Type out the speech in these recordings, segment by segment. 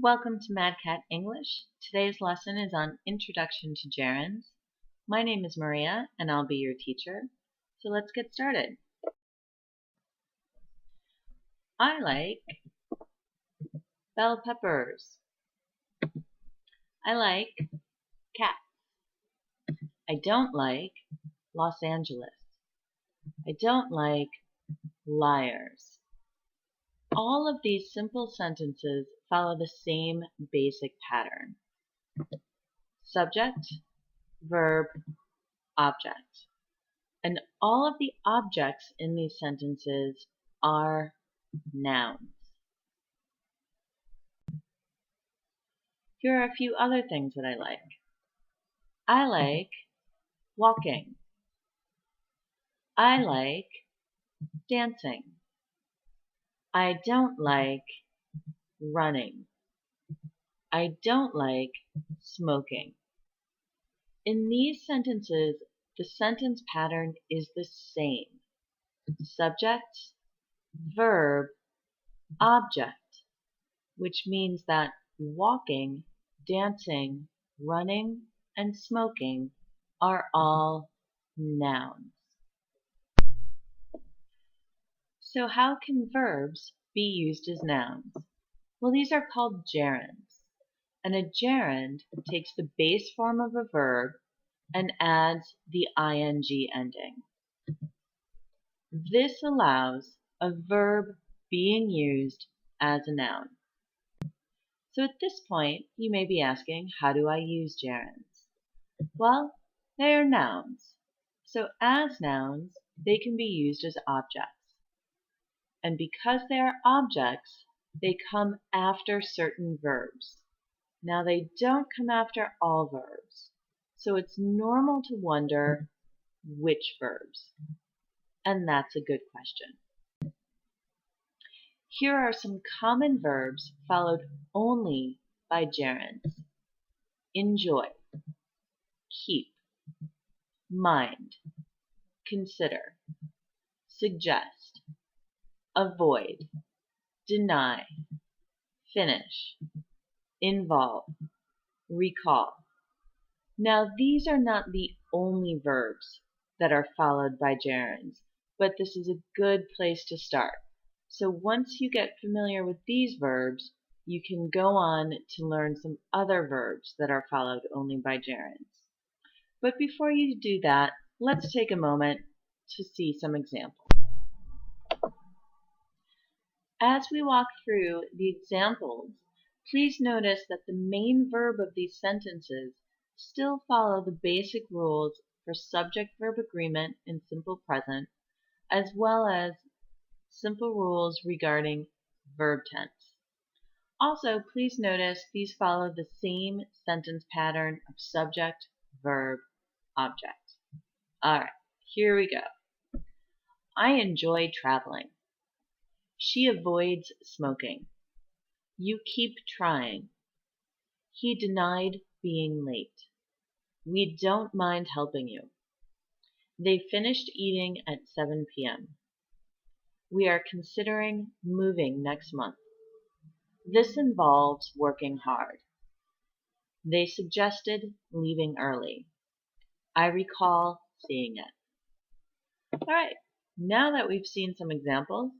Welcome to Mad Cat English. Today's lesson is on Introduction to Gerunds. My name is Maria and I'll be your teacher. So let's get started. I like bell peppers. I like cats. I don't like Los Angeles. I don't like liars. All of these simple sentences follow the same basic pattern. Subject, verb, object. And all of the objects in these sentences are nouns. Here are a few other things that I like. I like walking. I like dancing. I don't like running. I don't like smoking. In these sentences, the sentence pattern is the same. Subject, verb, object, which means that walking, dancing, running, and smoking are all nouns. So how can verbs be used as nouns? Well, these are called gerunds. And a gerund takes the base form of a verb and adds the ing ending. This allows a verb being used as a noun. So at this point, you may be asking, how do I use gerunds? Well, they are nouns. So as nouns, they can be used as objects. And because they are objects, they come after certain verbs. Now they don't come after all verbs. So it's normal to wonder which verbs. And that's a good question. Here are some common verbs followed only by gerunds. Enjoy, keep, mind, consider, suggest, avoid, deny, finish, involve, recall. Now these are not the only verbs that are followed by gerunds, but this is a good place to start. So once you get familiar with these verbs, you can go on to learn some other verbs that are followed only by gerunds. But before you do that, let's take a moment to see some examples. As we walk through the examples, please notice that the main verb of these sentences still follow the basic rules for subject-verb agreement in simple present, as well as simple rules regarding verb tense. Also, please notice these follow the same sentence pattern of subject, verb, object. All right, here we go. I enjoy traveling. She avoids smoking. You keep trying. He denied being late. We don't mind helping you. They finished eating at 7 p.m. We are considering moving next month. This involves working hard. They suggested leaving early. I recall seeing it. All right, now that we've seen some examples,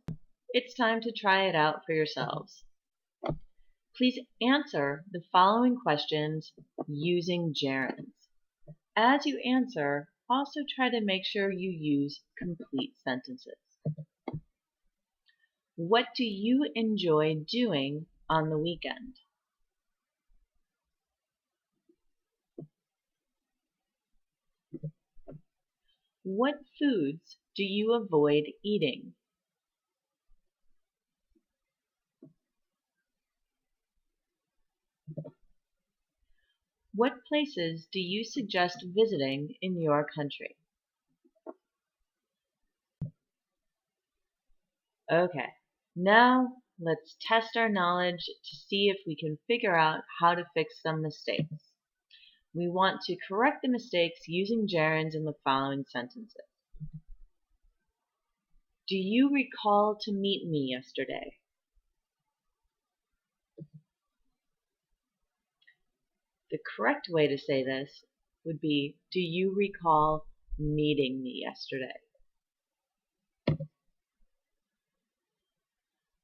it's time to try it out for yourselves. Please answer the following questions using gerunds. As you answer, also try to make sure you use complete sentences. What do you enjoy doing on the weekend? What foods do you avoid eating? What places do you suggest visiting in your country? Okay, now let's test our knowledge to see if we can figure out how to fix some mistakes. We want to correct the mistakes using gerunds in the following sentences. Do you recall to meet me yesterday? The correct way to say this would be, do you recall meeting me yesterday?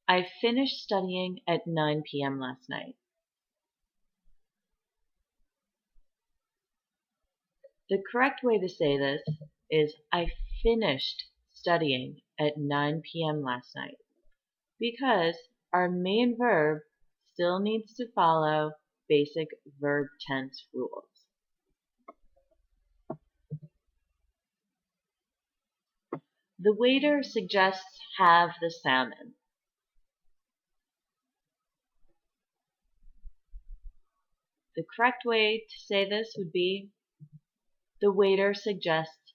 I finished studying at 9 p.m. last night. The correct way to say this is, I finished studying at 9 p.m. last night, because our main verb still needs to follow basic verb tense rules. The waiter suggests have the salmon. The correct way to say this would be, the waiter suggests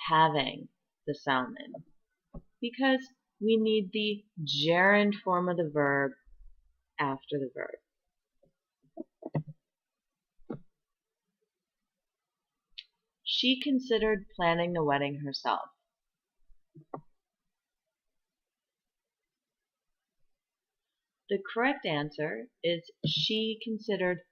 having the salmon, because we need the gerund form of the verb after the verb. She considered planning the wedding herself. The correct answer is, she considered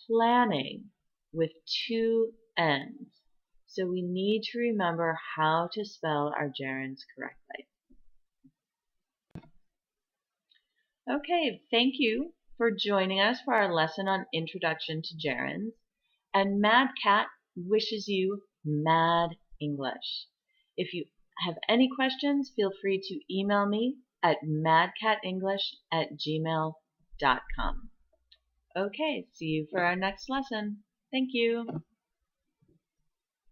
planning with two N's. So we need to remember how to spell our gerunds correctly. Okay, thank you for joining us for our lesson on Introduction to Gerunds. And Mad Cat wishes you mad English. If you have any questions, feel free to email me at madcatenglish@gmail.com. Okay, see you for our next lesson. Thank you.